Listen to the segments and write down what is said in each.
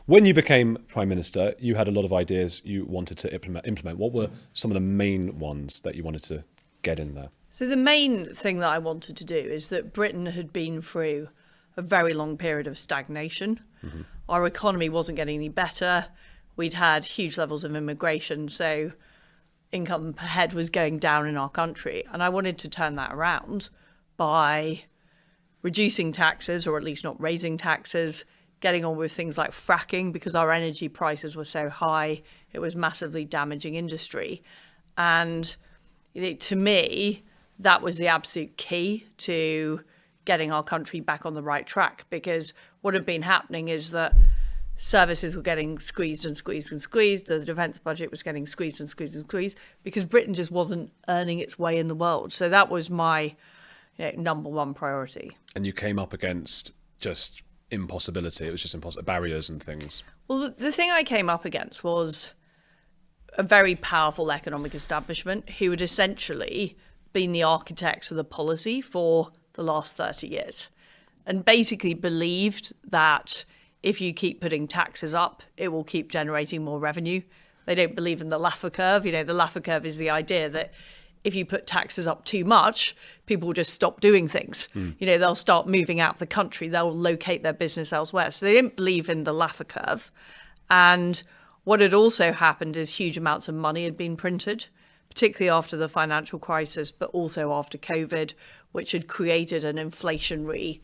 When you became Prime Minister, you had a lot of ideas you wanted to implement. What were some of the main ones that you wanted to get in there? So the main thing that I wanted to do is that Britain had been through a very long period of stagnation. Our economy wasn't getting any better. We'd had huge levels of immigration, so income per head was going down in our country. And I wanted to turn that around by reducing taxes, or at least not raising taxes, getting on with things like fracking, because our energy prices were so high, it was massively damaging industry. And to me, that was the absolute key to getting our country back on the right track, because what had been happening is that services were getting squeezed and squeezed and squeezed. The defence budget was getting squeezed and squeezed and squeezed because Britain just wasn't earning its way in the world. So that was my number one priority. And you came up against just impossibility. It was just impossible, barriers and things. Well, the thing I came up against was a very powerful economic establishment who had essentially been the architects of the policy for the last 30 years and basically believed that if you keep putting taxes up, it will keep generating more revenue. They don't believe in the Laffer curve. The Laffer curve is the idea that if you put taxes up too much, people will just stop doing things. They'll start moving out of the country. They'll locate their business elsewhere. So they didn't believe in the Laffer curve. And what had also happened is huge amounts of money had been printed, particularly after the financial crisis, but also after COVID, which had created an inflationary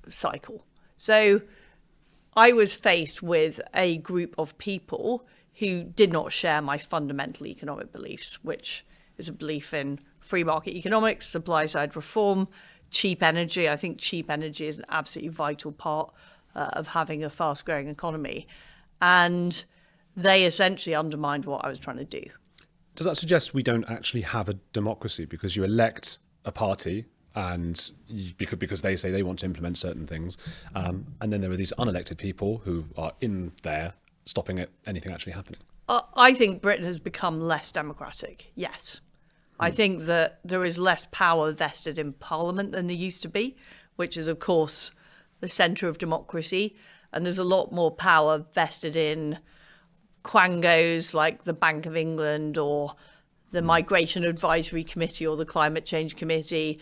cycle. So I was faced with a group of people who did not share my fundamental economic beliefs, which is a belief in free market economics, supply side reform, cheap energy. I think cheap energy is an absolutely vital part of having a fast growing economy. And they essentially undermined what I was trying to do. Does that suggest we don't actually have a democracy because you elect a party and because they say they want to implement certain things, and then there are these unelected people who are in there stopping anything actually happening? I think Britain has become less democratic, yes. I think that there is less power vested in Parliament than there used to be, which is, of course, the centre of democracy. And there's a lot more power vested in quangos like the Bank of England or the Migration Advisory Committee or the Climate Change Committee.